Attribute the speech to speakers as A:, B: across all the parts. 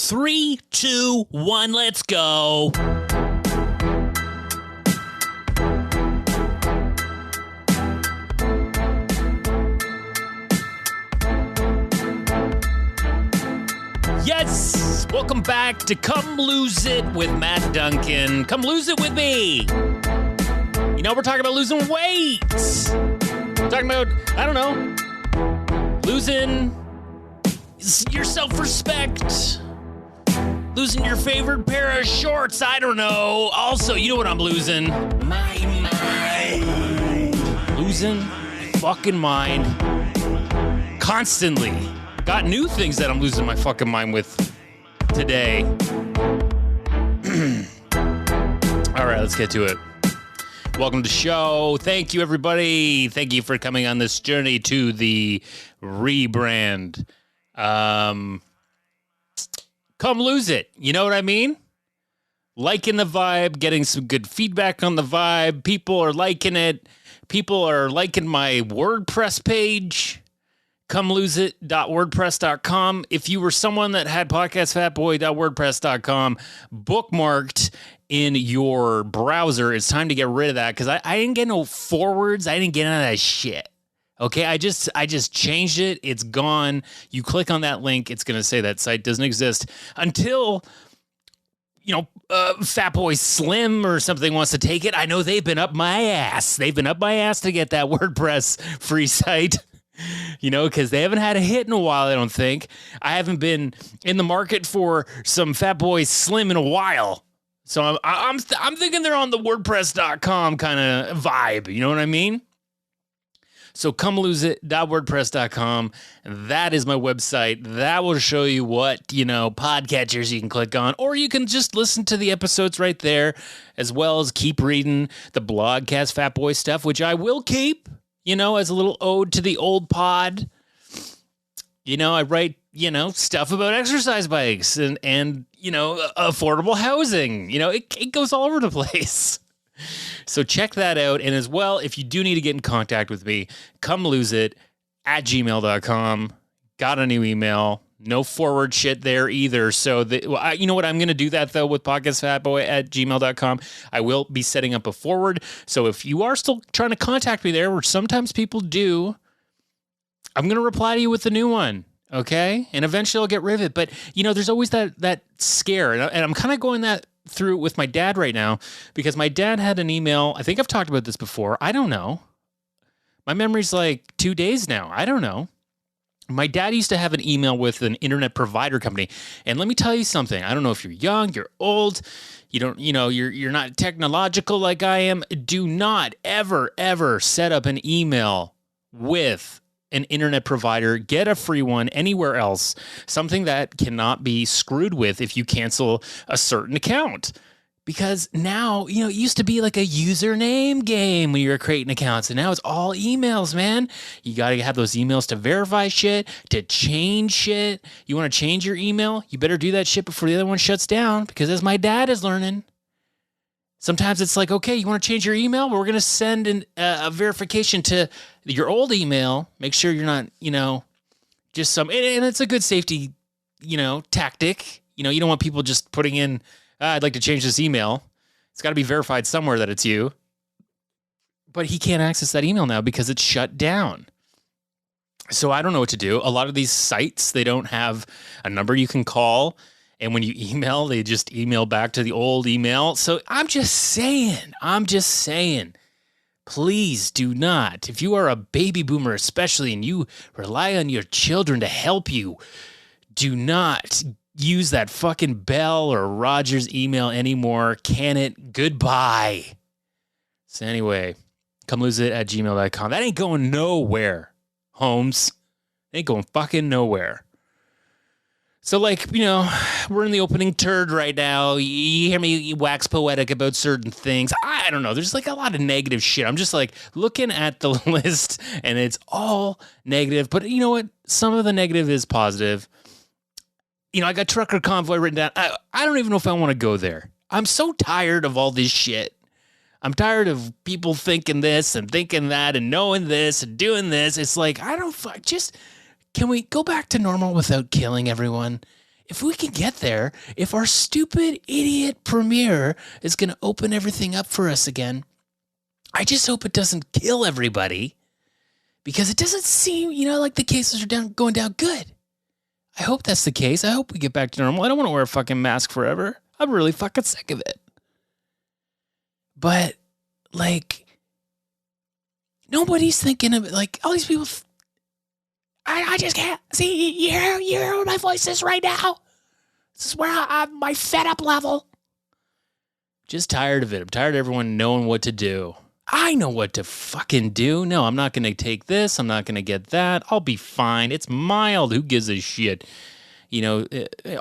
A: 3, 2, 1, let's go. Yes! Welcome back to Come Lose It with Matt Duncan. Come lose it with me. You know, we're talking about losing weight. Talking about, I don't know, losing your self-respect. Losing your favorite pair of shorts. I don't know. Also, you know what I'm losing? My mind. Losing my fucking mind. Constantly. Got new things that I'm losing my fucking mind with today. All right, let's get to it. Welcome to the show. Thank you, everybody. Thank you for coming on this journey to the rebrand. Come lose it. You know what I mean? Liking the vibe, getting some good feedback on the vibe. People are liking it. People are liking my WordPress page. ComeLoseIt.wordpress.com. If you were someone that had podcastfatboy.wordpress.com bookmarked in your browser, it's time to get rid of that because I didn't get no forwards. I didn't get none of that shit. Okay, I just changed it. It's gone. You click on that link, it's going to say that site doesn't exist until, you know, Fatboy Slim or something wants to take it. I know they've been up my ass. They've been up my ass to get that WordPress free site. You know, because they haven't had a hit in a while, I don't think. I haven't been in the market for some Fatboy Slim in a while. So I'm thinking they're on the WordPress.com kind of vibe. You know what I mean? So ComeLoseIt.wordpress.com. That is my website. That will show you what, you know, podcatchers you can click on. Or you can just listen to the episodes right there, as well as keep reading the Blogcast Fatboy stuff, which I will keep. You know, as a little ode to the old pod. You know, I write, you know, stuff about exercise bikes and you know, affordable housing. You know, it goes all over the place. So check that out. And as well, if you do need to get in contact with me, comeloseit@gmail.com. Got a new email. No forward shit there either. So, you know what? I'm going to do that, though, with podcastfatboy@gmail.com. I will be setting up a forward. So if you are still trying to contact me there, which sometimes people do, I'm going to reply to you with the new one. Okay? And eventually I'll get rid of it. But, you know, there's always that scare. And I'm kind of going that through with my dad right now because my dad had an email. I think I've talked about this before. I don't know. My memory's like 2 days now. I don't know. My dad used to have an email with an internet provider company. And let me tell you something. I don't know if you're young, you're old, you're not technological like I am. Do not ever set up an email with an internet provider. Get a free one anywhere else. Something that cannot be screwed with if you cancel a certain account. Because now, you know, it used to be like a username game when you were creating accounts, and now it's all emails, man. You got to have those emails to verify shit, to change shit. You want to change your email? You better do that shit before the other one shuts down, because as my dad is learning, sometimes it's like, okay, you want to change your email? Well, we're going to send a verification to your old email. Make sure you're not, you know, just and it's a good safety, you know, tactic. You know, you don't want people just putting in, I'd like to change this email. It's got to be verified somewhere that it's you. But he can't access that email now because it's shut down. So I don't know what to do. A lot of these sites, they don't have a number you can call. And when you email, they just email back to the old email. So I'm just saying, please do not. If you are a baby boomer especially, and you rely on your children to help you, do not use that fucking Bell or Rogers email anymore. Can it? Goodbye. So anyway, comeloseit@gmail.com. That ain't going nowhere, Holmes. It ain't going fucking nowhere. So, like, you know, we're in the opening third right now. You hear me wax poetic about certain things. I don't know. There's like a lot of negative shit. I'm just like looking at the list and it's all negative. But you know what? Some of the negative is positive. You know, I got Trucker Convoy written down. I don't even know if I want to go there. I'm so tired of all this shit. I'm tired of people thinking this and thinking that and knowing this and doing this. It's like, can we go back to normal without killing everyone? if we can get there, if our stupid idiot premier is going to open everything up for us again, I just hope it doesn't kill everybody, because it doesn't seem, like the cases are going down good. I hope that's the case. I hope we get back to normal. I don't want to wear a fucking mask forever. I'm really fucking sick of it. But, like, nobody's thinking of it. Like, all these people, I just can't see. You hear what my voice is right now? This is where I'm my fed up level. Just tired of it. I'm tired of everyone knowing what to do. I know what to fucking do. No, I'm not going to take this. I'm not going to get that. I'll be fine. It's mild. Who gives a shit?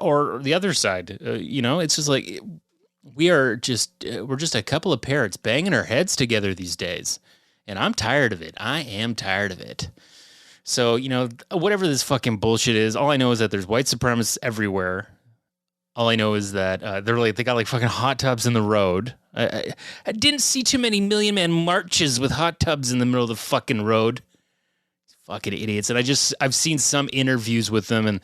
A: Or the other side, it's just like we're just a couple of parrots banging our heads together these days. And I'm tired of it. I am tired of it. So, whatever this fucking bullshit is, all I know is that there's white supremacists everywhere. All I know is that they got like fucking hot tubs in the road. I didn't see too many Million Man marches with hot tubs in the middle of the fucking road. Fucking idiots. And I've seen some interviews with them, and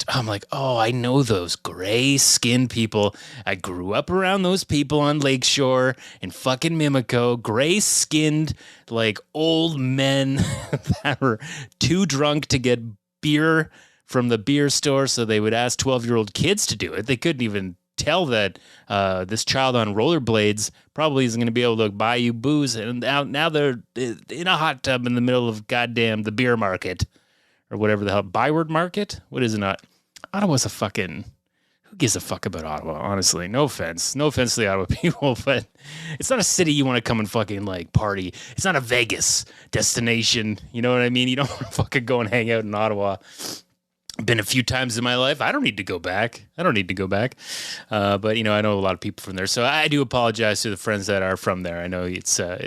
A: I'm like, oh, I know those gray-skinned people. I grew up around those people on Lakeshore in fucking Mimico. Gray-skinned, like, old men that were too drunk to get beer from the beer store, so they would ask 12-year-old kids to do it. They couldn't even tell that this child on rollerblades probably isn't going to be able to buy you booze, and now they're in a hot tub in the middle of goddamn the beer market or whatever the hell. Byward Market? What is it? Not Ottawa's a fucking... Who gives a fuck about Ottawa, honestly? No offense to the Ottawa people, but it's not a city you want to come and fucking like party. It's not a Vegas destination. You know what I mean? You don't want to fucking go and hang out in Ottawa. Been a few times in my life. I don't need to go back. But, I know a lot of people from there. So I do apologize to the friends that are from there. I know it's a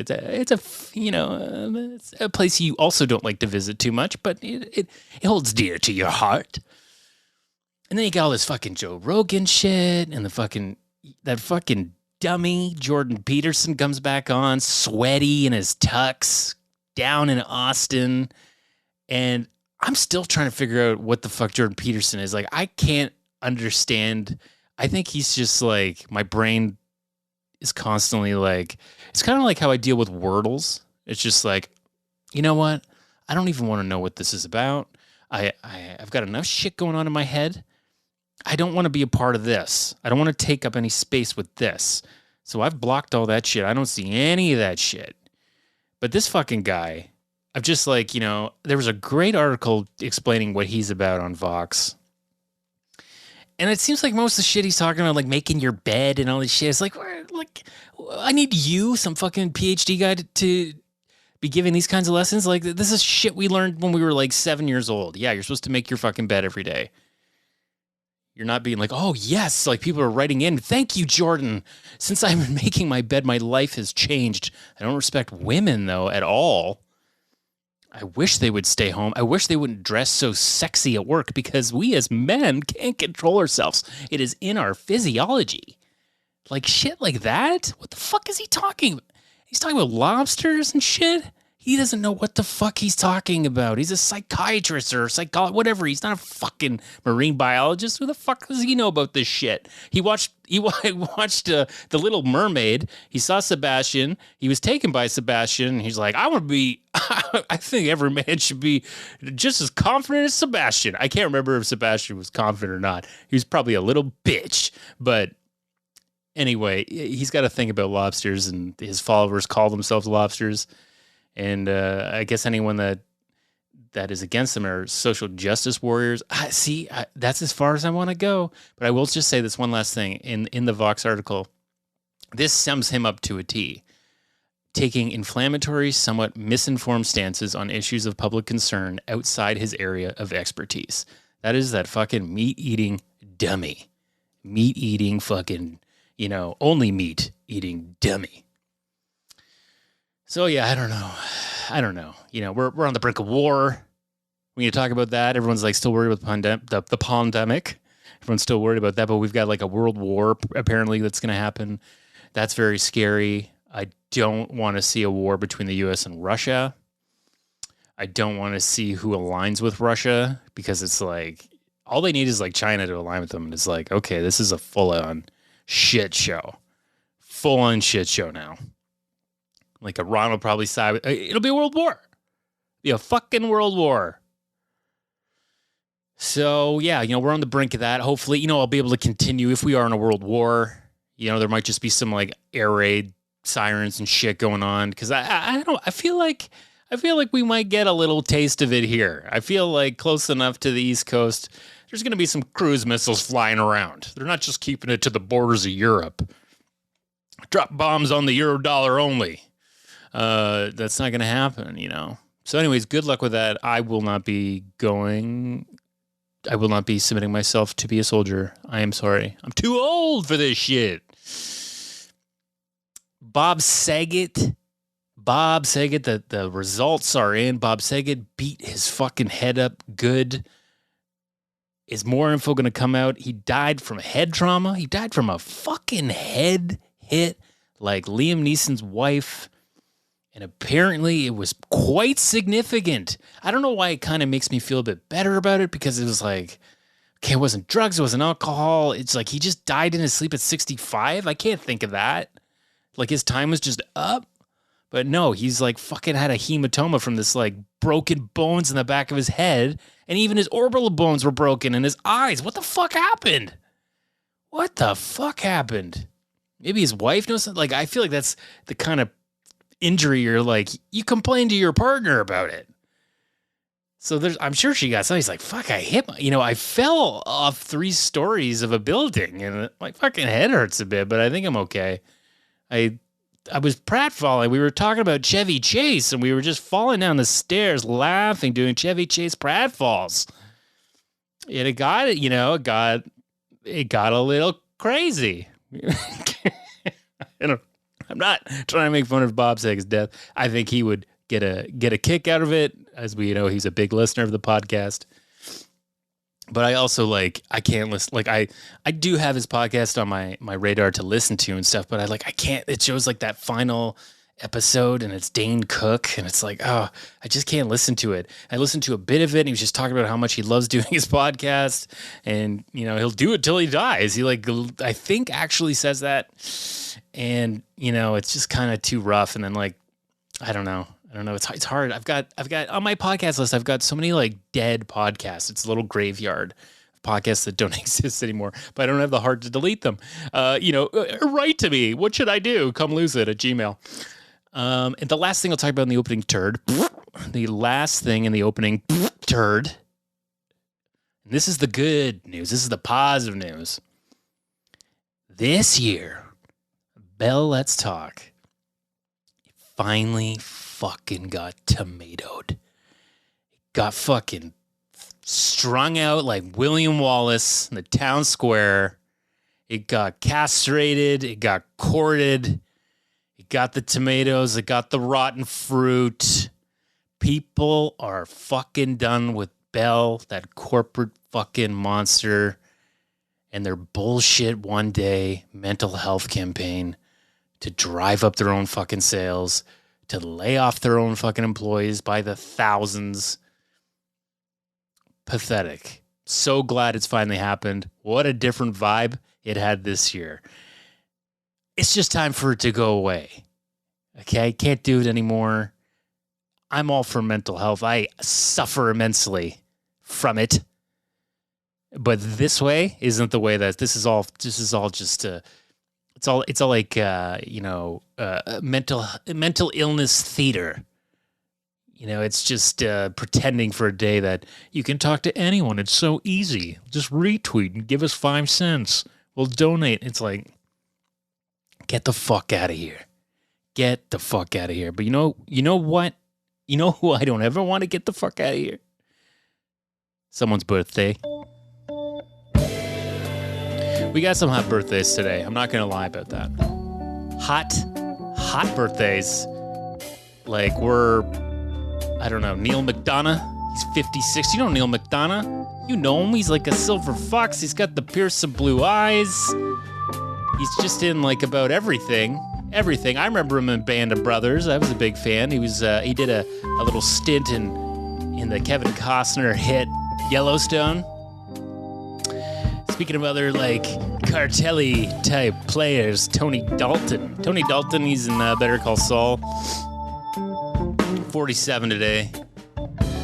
A: place you also don't like to visit too much, but it holds dear to your heart. And then you got all this fucking Joe Rogan shit, and that fucking dummy Jordan Peterson comes back on, sweaty in his tux, down in Austin, and I'm still trying to figure out what the fuck Jordan Peterson is. Like, I can't understand. I think he's just like, my brain is constantly like, it's kind of like how I deal with Wordles. It's just like, you know what? I don't even want to know what this is about. I've got enough shit going on in my head. I don't want to be a part of this. I don't want to take up any space with this. So I've blocked all that shit. I don't see any of that shit. But this fucking guy... I'm just like, there was a great article explaining what he's about on Vox. And it seems like most of the shit he's talking about, like making your bed and all this shit, is like, I need you, some fucking PhD guy, to be giving these kinds of lessons. Like, this is shit we learned when we were like 7 years old. Yeah, you're supposed to make your fucking bed every day. You're not being like, oh, yes, like people are writing in. Thank you, Jordan. Since I've been making my bed, my life has changed. I don't respect women, though, at all. I wish they would stay home. I wish they wouldn't dress so sexy at work, because we as men can't control ourselves. It is in our physiology. Like shit like that? What the fuck is he talking about? He's talking about lobsters and shit? He doesn't know what the fuck he's talking about. He's a psychiatrist or whatever. He's not a fucking marine biologist. Who the fuck does he know about this shit? He watched The Little Mermaid. He saw Sebastian. He was taken by Sebastian. He's like, I think every man should be just as confident as Sebastian. I can't remember if Sebastian was confident or not. He was probably a little bitch. But anyway, he's got to think about lobsters, and his followers call themselves lobsters. And I guess anyone that is against them are social justice warriors. That's as far as I want to go. But I will just say this one last thing. In the Vox article, this sums him up to a T. Taking inflammatory, somewhat misinformed stances on issues of public concern outside his area of expertise. That is that fucking meat-eating dummy. Meat-eating fucking, only meat-eating dummy. So yeah, I don't know. We're on the brink of war. We need to talk about that. Everyone's like still worried about the pandemic. Everyone's still worried about that, but we've got like a world war apparently that's going to happen. That's very scary. I don't want to see a war between the U.S. and Russia. I don't want to see who aligns with Russia, because it's like all they need is like China to align with them. And it's like, okay, this is a full-on shit show. Full-on shit show now. Like Iran will probably side with, it'll be a world war. Be a fucking world war. So, yeah, we're on the brink of that. Hopefully, I'll be able to continue if we are in a world war. There might just be some like air raid sirens and shit going on. Because I feel like we might get a little taste of it here. I feel like close enough to the East Coast, there's going to be some cruise missiles flying around. They're not just keeping it to the borders of Europe. Drop bombs on the euro dollar only. That's not going to happen, So anyways, good luck with that. I will not be submitting myself to be a soldier. I am sorry. I'm too old for this shit. Bob Saget, the results are in. Bob Saget beat his fucking head up good. Is more info going to come out? He died from head trauma. He died from a fucking head hit like Liam Neeson's wife. And apparently it was quite significant. I don't know why it kind of makes me feel a bit better about it, because it was like, okay, it wasn't drugs, it wasn't alcohol. It's like he just died in his sleep at 65. I can't think of that. Like his time was just up. But no, he's like fucking had a hematoma from this like broken bones in the back of his head. And even his orbital bones were broken in his eyes. What the fuck happened? What the fuck happened? Maybe his wife knows something. Like, I feel like that's the kind of injury you're like, you complain to your partner about it. So I'm sure she got something. He's like, fuck, I hit I fell off 3 stories of a building and my fucking head hurts a bit, but I think I'm okay. I was pratfalling. We were talking about Chevy Chase and we were just falling down the stairs laughing, doing Chevy Chase pratfalls. And it got a little crazy. I'm not trying to make fun of Bob Saget's death. I think he would get a kick out of it. As we he's a big listener of the podcast. But I also I can't listen. Like I do have his podcast on my radar to listen to and stuff, but I can't. It shows like that final episode and it's Dane Cook and it's like, oh, I just can't listen to it. I listened to a bit of it and he was just talking about how much he loves doing his podcast and he'll do it till he dies. He I think actually says that. And it's just kind of too rough. And then I don't know. It's hard. I've got on my podcast list, I've got so many dead podcasts. It's a little graveyard of podcasts that don't exist anymore, but I don't have the heart to delete them. Write to me. What should I do? Come lose it at Gmail. And the last thing I'll talk about in the opening turd, and this is the good news. This is the positive news. This year, Bell Let's Talk finally fucking got tomatoed. Got fucking strung out like William Wallace in the town square. It got castrated. It got corded. It got the tomatoes. It got the rotten fruit. People are fucking done with Bell, that corporate fucking monster, and their bullshit one day mental health campaign to drive up their own fucking sales, to lay off their own fucking employees by the thousands. Pathetic. So glad it's finally happened. What a different vibe it had this year. It's just time for it to go away. Okay? Can't do it anymore. I'm all for mental health. I suffer immensely from it. But this way isn't the way that this is all just it's all like mental illness theater. It's just pretending for a day that you can talk to anyone. It's so easy. Just retweet and give us 5 cents. We'll donate. It's like, get the fuck out of here. Get the fuck out of here. But you know what? You know who I don't ever want to get the fuck out of here? Someone's birthday. We got some hot birthdays today. I'm not going to lie about that. Hot birthdays. Like I don't know, Neil McDonough. He's 56. You know Neil McDonough? You know him. He's like a silver fox. He's got the piercing blue eyes. He's just in about everything. Everything. I remember him in Band of Brothers. I was a big fan. He did a little stint in the Kevin Costner hit Yellowstone. Speaking of other, like, cartelli-type players, Tony Dalton. Tony Dalton, he's in Better Call Saul. 47 today.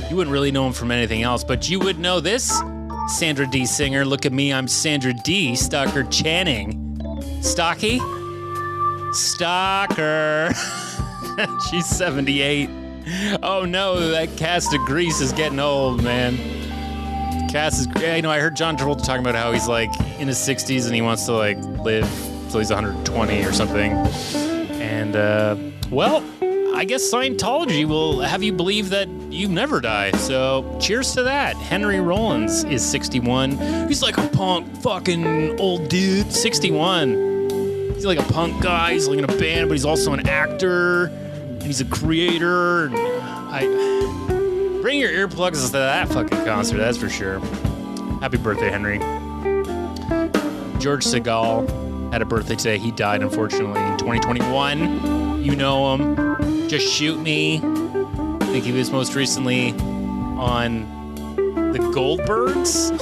A: You wouldn't really know him from anything else, but you would know this Sandra Dee singer. Look at me, I'm Sandra Dee, Stalker Channing. Stocky? Stalker. She's 78. Oh no, that cast of Grease is getting old, man. Cast is, you know, I heard John Travolta talking about how he's like in his 60s and he wants to like live till he's 120 or something. And, well, I guess Scientology will have you believe that you never die. So cheers to that. Henry Rollins is 61. He's like a punk fucking old dude. 61. He's like a punk guy. He's like in a band, but he's also an actor. And he's a creator. Bring your earplugs to that fucking concert, that's for sure. Happy birthday, Henry. George Segal had a birthday today. He died, unfortunately, in 2021. You know him. Just Shoot Me. I think he was most recently on The Goldbergs.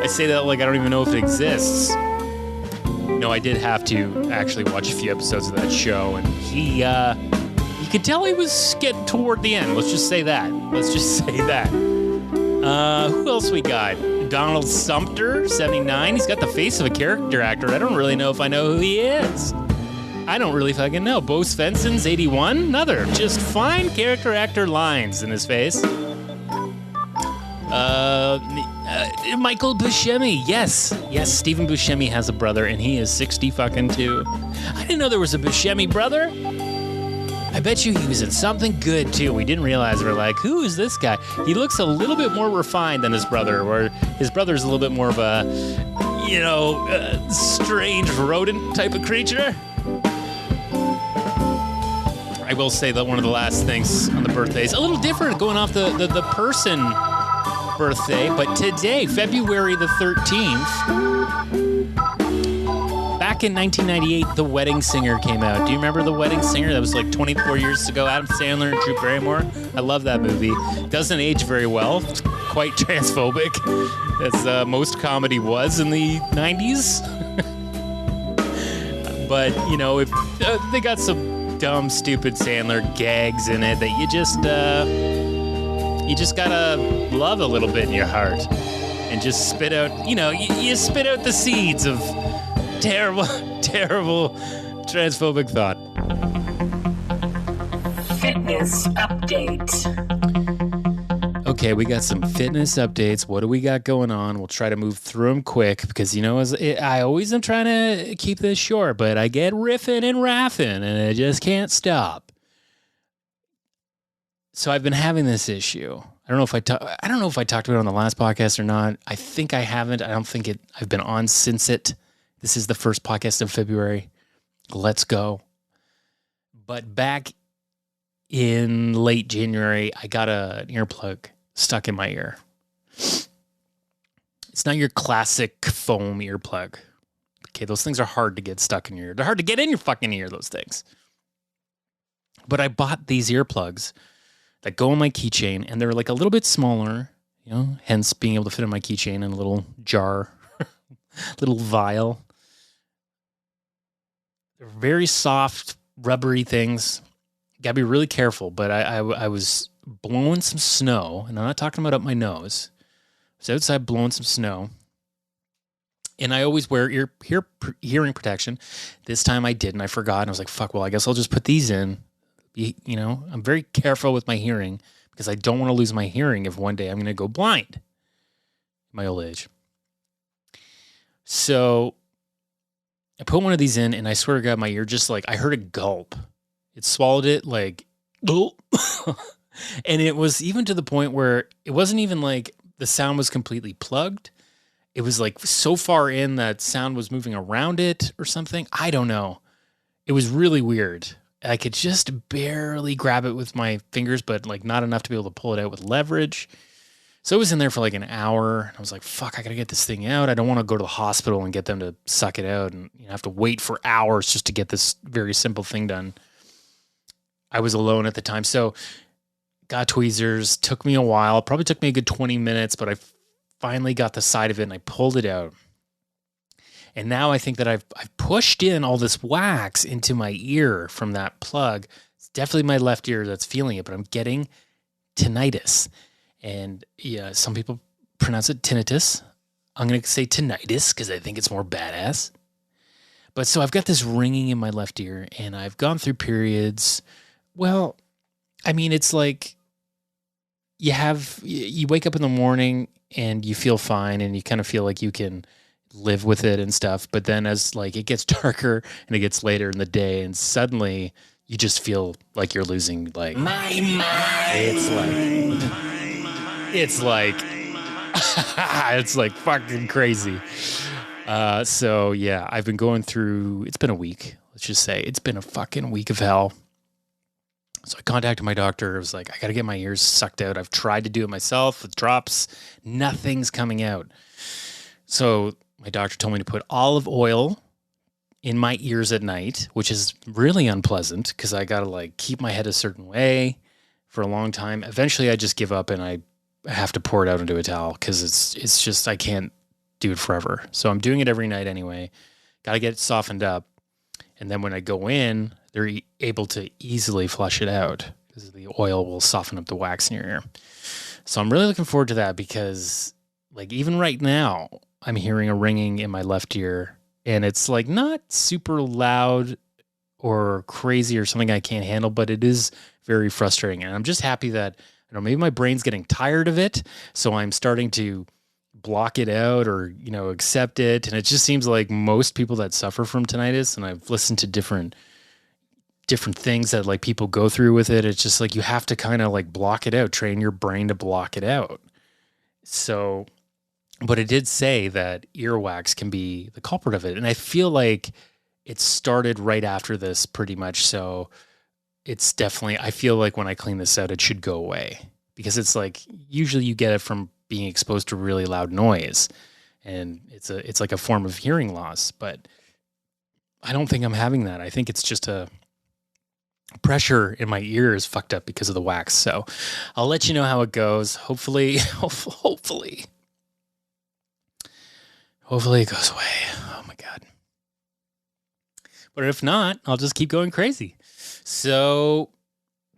A: I say that like I don't even know if it exists. No, I did have to actually watch a few episodes of that show, and you could tell he was getting toward the end. Let's just say that. Who else we got? Donald Sumter, 79. He's got the face of a character actor. I don't really know if I know who he is. I don't really fucking know. Bo Svensson's 81. Another just fine character actor lines in his face. Michael Buscemi. Yes, Stephen Buscemi has a brother, and he is 60 fucking 2. I didn't know there was a Buscemi brother. I bet you he was in something good, too. We didn't realize. We're like, who is this guy? He looks a little bit more refined than his brother, where his brother's a little bit more of a, strange rodent type of creature. I will say that one of the last things on the birthdays, a little different going off the person birthday, but today, February the 13th, back in 1998, The Wedding Singer came out. Do you remember The Wedding Singer? That was like 24 years ago. Adam Sandler and Drew Barrymore. I love that movie. Doesn't age very well. It's quite transphobic, as most comedy was in the 90s. But, if they got some dumb, stupid Sandler gags in it that you just gotta love a little bit in your heart and just spit out, you spit out the seeds of terrible, terrible transphobic thought.
B: Fitness update.
A: Okay, we got some fitness updates. What do we got going on? We'll try to move through them quick because, I always am trying to keep this short, but I get riffing and raffing and I just can't stop. So I've been having this issue. I don't know if I talked about it on the last podcast or not. I think I haven't. I don't think I've been on since it. This is the first podcast of February. Let's go. But back in late January, I got an earplug stuck in my ear. It's not your classic foam earplug. Okay, those things are hard to get stuck in your ear. They're hard to get in your fucking ear, those things. But I bought these earplugs that go in my keychain, and they're like a little bit smaller, hence being able to fit in my keychain in a little jar, little vial. They're very soft, rubbery things. Gotta be really careful, but I was blowing some snow, and I'm not talking about up my nose. I was outside blowing some snow, and I always wear hearing protection. This time I didn't. I forgot, and I was like, fuck, well, I guess I'll just put these in. I'm very careful with my hearing because I don't want to lose my hearing if one day I'm going to go blind in my old age. So I put one of these in, and I swear to God, my ear just I heard a gulp. It swallowed it like, and it was even to the point where it wasn't even like the sound was completely plugged. It was like so far in that sound was moving around it or something. I don't know. It was really weird. I could just barely grab it with my fingers, but not enough to be able to pull it out with leverage. So it was in there for an hour. And I was like, fuck, I got to get this thing out. I don't want to go to the hospital and get them to suck it out and have to wait for hours just to get this very simple thing done. I was alone at the time. So got tweezers, took me a while, probably took me a good 20 minutes, but I finally got the side of it and I pulled it out. And now I think that I've pushed in all this wax into my ear from that plug. It's definitely my left ear that's feeling it, but I'm getting tinnitus. And yeah, some people pronounce it tinnitus. I'm going to say tinnitus because I think it's more badass. But so I've got this ringing in my left ear and I've gone through periods. Well, I mean, it's like you wake up in the morning and you feel fine and you kind of feel like you can live with it and stuff. But then as like it gets darker and it gets later in the day and suddenly you just feel like you're losing like
B: My mind.
A: it's like it's like fucking crazy. So yeah, I've been going through, it's been a week. Let's just say it's been a fucking week of hell. So I contacted my doctor. I was like, I got to get my ears sucked out. I've tried to do it myself with drops. Nothing's coming out. So my doctor told me to put olive oil in my ears at night, which is really unpleasant because I got to like keep my head a certain way for a long time. Eventually I just give up and I have to pour it out into a towel because it's just, I can't do it forever. So I'm doing it every night anyway. Got to get it softened up. And then when I go in, they're able to easily flush it out because the oil will soften up the wax in your ear. So I'm really looking forward to that because like even right now, I'm hearing a ringing in my left ear and it's like not super loud or crazy or something I can't handle, but it is very frustrating. And I'm just happy that, I don't know, maybe my brain's getting tired of it. So I'm starting to block it out or, you know, accept it. And it just seems like most people that suffer from tinnitus, and I've listened to different things that like people go through with it. It's just like, you have to kind of like block it out, train your brain to block it out. So, but it did say that earwax can be the culprit of it. And I feel like it started right after this pretty much. So it's definitely, I feel like when I clean this out, it should go away because it's like, usually you get it from being exposed to really loud noise and it's like a form of hearing loss, but I don't think I'm having that. I think it's just a pressure in my ear is fucked up because of the wax. So I'll let you know how it goes. Hopefully it goes away. Oh my God. But if not, I'll just keep going crazy. So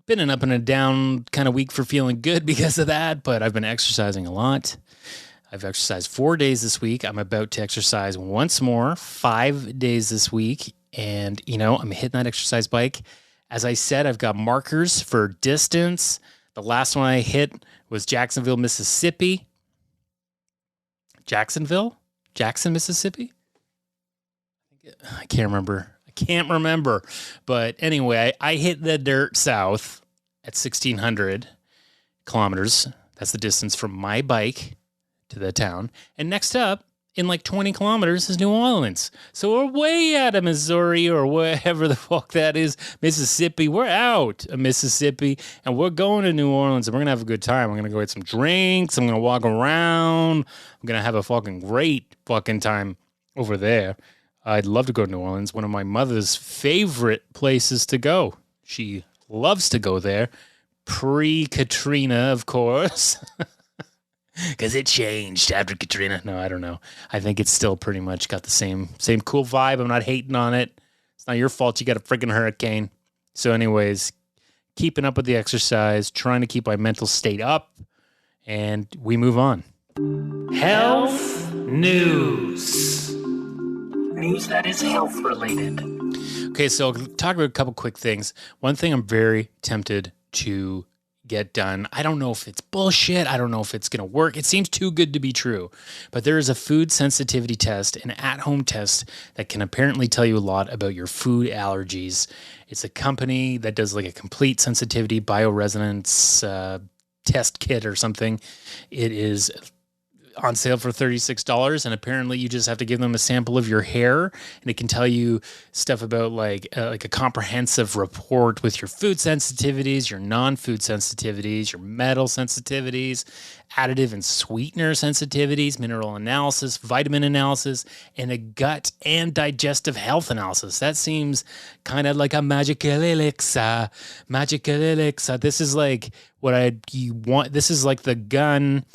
A: been an up and a down kind of week for feeling good because of that, but I've been exercising a lot. I've exercised 4 days this week. I'm about to exercise once more, 5 days this week. And, you know, I'm hitting that exercise bike. As I said, I've got markers for distance. The last one I hit was Jackson, Mississippi. Jackson, Mississippi? I can't remember. But anyway, I hit the dirt south at 1,600 kilometers. That's the distance from my bike to the town. And next up, in like 20 kilometers, is New Orleans. So we're way out of Missouri or wherever the fuck that is, Mississippi. We're out of Mississippi and we're going to New Orleans and we're going to have a good time. I'm going to go get some drinks. I'm going to walk around. I'm going to have a fucking great fucking time over there. I'd love to go to New Orleans, one of my mother's favorite places to go. She loves to go there. Pre-Katrina, of course. Because it changed after Katrina. No, I don't know. I think it's still pretty much got the same cool vibe. I'm not hating on it. It's not your fault you got a freaking hurricane. So anyways, keeping up with the exercise, trying to keep my mental state up, and we move on.
B: Health news. News that is health related.
A: Okay, so I'll talk about a couple quick things. One thing I'm very tempted to get done. I don't know if it's bullshit. I don't know if it's going to work. It seems too good to be true. But there is a food sensitivity test, an at-home test that can apparently tell you a lot about your food allergies. It's a company that does like a complete sensitivity bioresonance test kit or something. It is on sale for $36, and apparently you just have to give them a sample of your hair, and it can tell you stuff about like a comprehensive report with your food sensitivities, your non-food sensitivities, your metal sensitivities, additive and sweetener sensitivities, mineral analysis, vitamin analysis, and a gut and digestive health analysis. That seems kind of like a magical elixir. This is like what you want. This is like the gun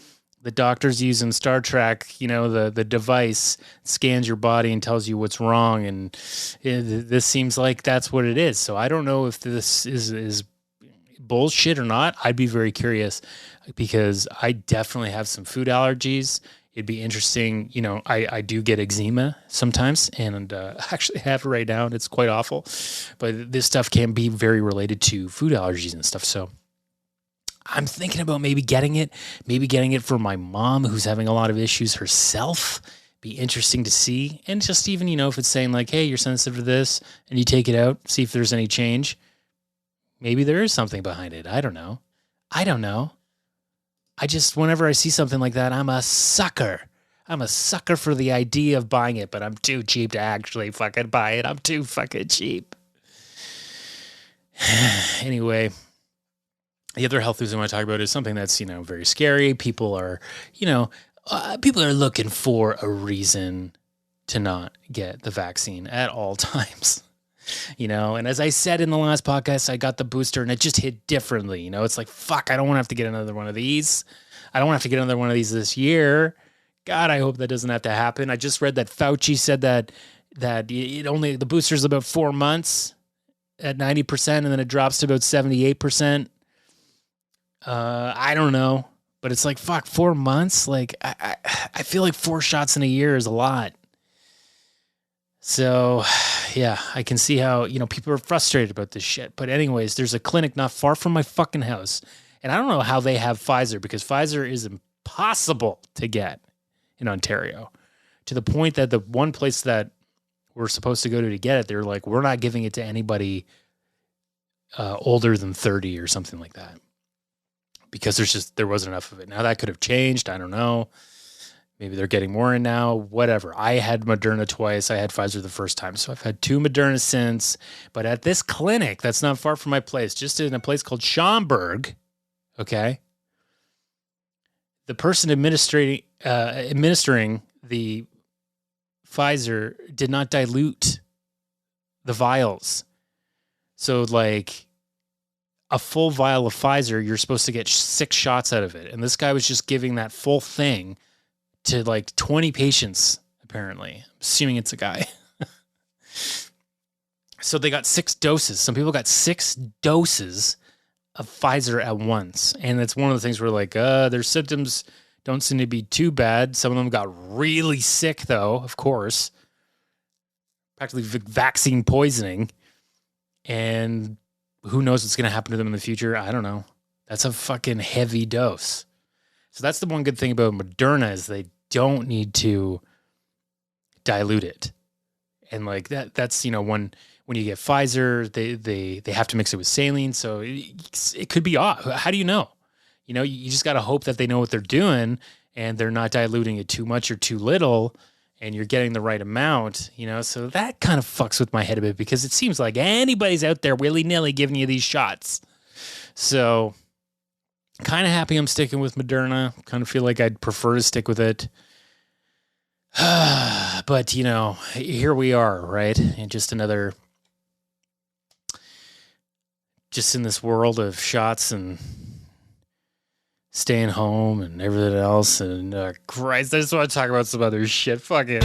A: the doctors use in Star Trek, the device scans your body and tells you what's wrong. And this seems like that's what it is. So I don't know if this is bullshit or not. I'd be very curious because I definitely have some food allergies. It'd be interesting. I do get eczema sometimes and actually have it right now. And it's quite awful, but this stuff can be very related to food allergies and stuff. So I'm thinking about maybe getting it for my mom who's having a lot of issues herself. Be interesting to see. And just even, if it's saying like, hey, you're sensitive to this and you take it out, see if there's any change. Maybe there is something behind it. I don't know. I just, whenever I see something like that, I'm a sucker. I'm a sucker for the idea of buying it, but I'm too cheap to actually fucking buy it. I'm too fucking cheap. Anyway, the other health news I want to talk about is something that's, very scary. People are looking for a reason to not get the vaccine at all times. And as I said in the last podcast, I got the booster and it just hit differently. It's like, fuck, I don't want to have to get another one of these. I don't want to have to get another one of these this year. God, I hope that doesn't have to happen. I just read that Fauci said that the booster's about 4 months at 90%, and then it drops to about 78%. I don't know, but it's like, fuck, 4 months. Like I feel like 4 shots in a year is a lot. So yeah, I can see how, people are frustrated about this shit. But anyways, there's a clinic not far from my fucking house. And I don't know how they have Pfizer because Pfizer is impossible to get in Ontario, to the point that the one place that we're supposed to go to get it, they're like, we're not giving it to anybody older than 30 or something like that. Because there wasn't enough of it. Now that could have changed. I don't know. Maybe they're getting more in now, whatever. I had Moderna twice. I had Pfizer the first time. So I've had 2 Moderna since. But at this clinic, that's not far from my place, just in a place called Schaumburg, okay, the person administering the Pfizer did not dilute the vials. So like a full vial of Pfizer, you're supposed to get 6 shots out of it. And this guy was just giving that full thing to like 20 patients, apparently. I'm assuming it's a guy. So they got 6 doses. Some people got 6 doses of Pfizer at once. And it's one of the things where like, their symptoms don't seem to be too bad. Some of them got really sick though, of course. Practically vaccine poisoning. And who knows what's going to happen to them in the future? I don't know. That's a fucking heavy dose. So that's the one good thing about Moderna is they don't need to dilute it. And like that's, when you get Pfizer, they have to mix it with saline. So it could be off. How do you know? You just got to hope that they know what they're doing and they're not diluting it too much or too little. And you're getting the right amount, so that kind of fucks with my head a bit because it seems like anybody's out there willy-nilly giving you these shots. So kind of happy I'm sticking with Moderna. Kind of feel like I'd prefer to stick with it. But, here we are, right? And just in this world of shots and staying home and everything else. And Christ, I just want to talk about some other shit. Fuck it.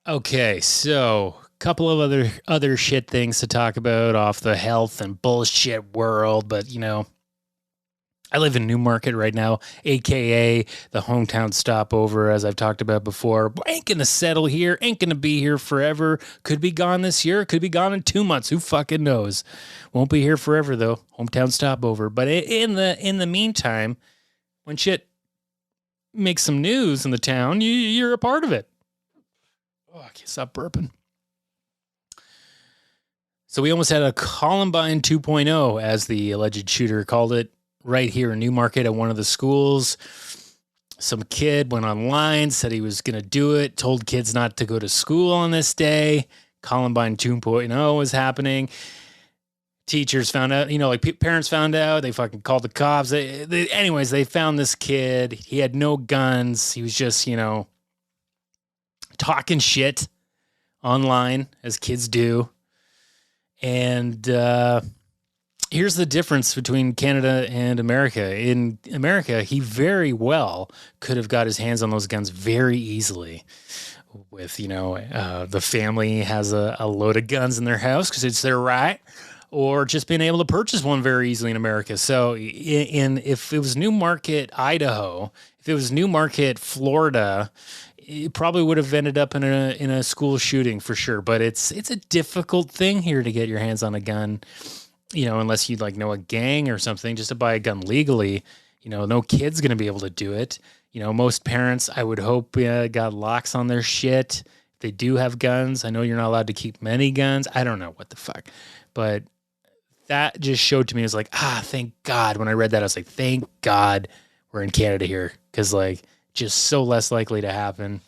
A: Okay, so a couple of other shit things to talk about off the health and bullshit world, but I live in Newmarket right now, aka the hometown stopover, as I've talked about before. Ain't gonna settle here, ain't gonna be here forever. Could be gone this year, could be gone in 2 months. Who fucking knows? Won't be here forever though. Hometown stopover. But in the meantime, when shit makes some news in the town, you're a part of it. Oh, I can't stop burping. So we almost had a Columbine 2.0, as the alleged shooter called it, right here in Newmarket at one of the schools. Some kid went online, said he was going to do it, told kids not to go to school on this day. Columbine 2.0 was happening. Teachers found out, parents found out. They fucking called the cops. Anyways, they found this kid. He had no guns. He was just, talking shit online, as kids do. And here's the difference between Canada and America. In America, he very well could have got his hands on those guns very easily. With, the family has a load of guns in their house because it's their right, or just being able to purchase one very easily in America. So if it was Newmarket, Idaho, if it was Newmarket, Florida, it probably would have ended up in a school shooting for sure. But it's a difficult thing here to get your hands on a gun, unless you know a gang or something, just to buy a gun legally. No kid's going to be able to do it. Most parents, I would hope, got locks on their shit. If they do have guns, I know you're not allowed to keep many guns. I don't know what the fuck. But that just showed to me, I was like, thank God. When I read that, I was like, thank God we're in Canada here. Because, just so less likely to happen.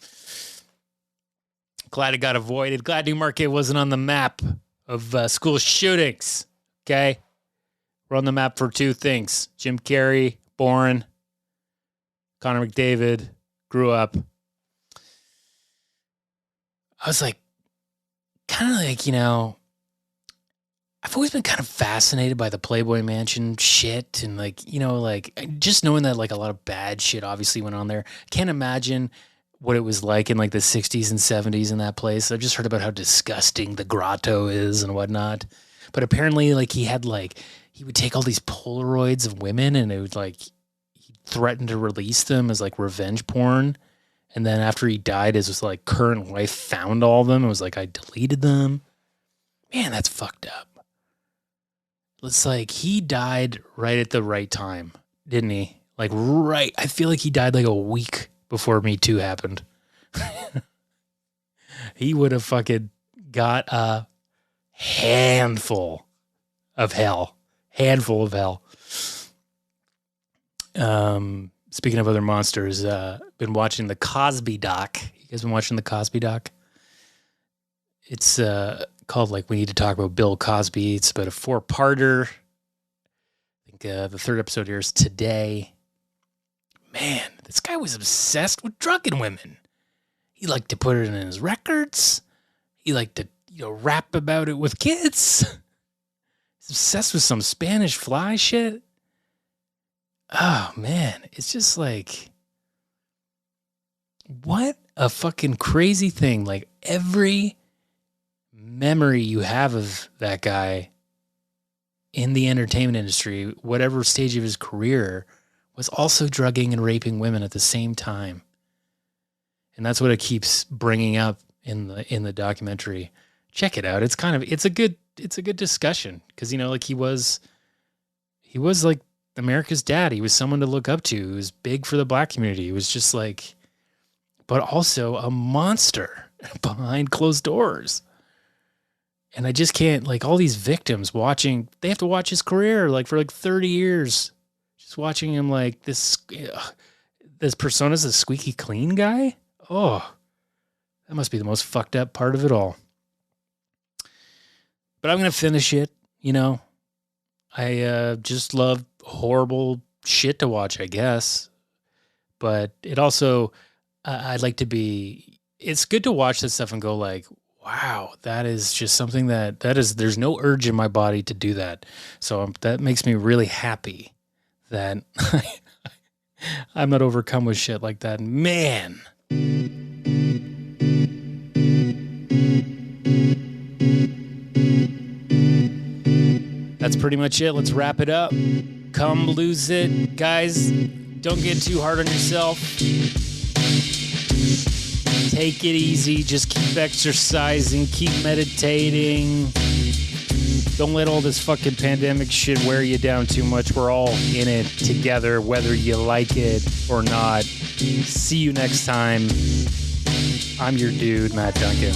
A: Glad it got avoided. Glad Newmarket wasn't on the map of school shootings. Okay? We're on the map for two things. Jim Carrey, born. Connor McDavid, grew up. I was like, I've always been kind of fascinated by the Playboy Mansion shit. And just knowing that a lot of bad shit obviously went on there. I can't imagine what it was like in the 60s and 70s in that place. I've just heard about how disgusting the grotto is and whatnot. But apparently he had he would take all these Polaroids of women and it would he threatened to release them as revenge porn. And then after he died, his current wife found all of them and was like, I deleted them. Man, that's fucked up. It's he died right at the right time, didn't he? Right. I feel like he died a week before Me Too happened. He would have fucking got a handful of hell. Speaking of other monsters, been watching the Cosby doc. You guys been watching the Cosby doc? It's called We Need to Talk About Bill Cosby. It's about a 4-parter. I think the 3rd episode airs today. Man, this guy was obsessed with drunken women. He liked to put it in his records. He liked to rap about it with kids. He's obsessed with some Spanish fly shit. Oh, man. It's just what a fucking crazy thing. Every memory you have of that guy in the entertainment industry, whatever stage of his career, was also drugging and raping women at the same time. And that's what it keeps bringing up in the documentary. Check it out. It's a good discussion because he was America's dad. He was someone to look up to. He was big for the black community. He was just but also a monster behind closed doors. And I just can't, all these victims they have to watch his career, for 30 years. Just watching him this persona's a squeaky clean guy. Oh, that must be the most fucked up part of it all. But I'm going to finish it, I just love horrible shit to watch, I guess. But it also, I'd like to it's good to watch this stuff and go wow, that is just something there's no urge in my body to do that. So that makes me really happy that I'm not overcome with shit like that. Man. That's pretty much it. Let's wrap it up. Come lose it. Guys, don't get too hard on yourself. Take it easy. Just keep exercising. Keep meditating. Don't let all this fucking pandemic shit wear you down too much. We're all in it together, whether you like it or not. See you next time. I'm your dude, Matt Duncan.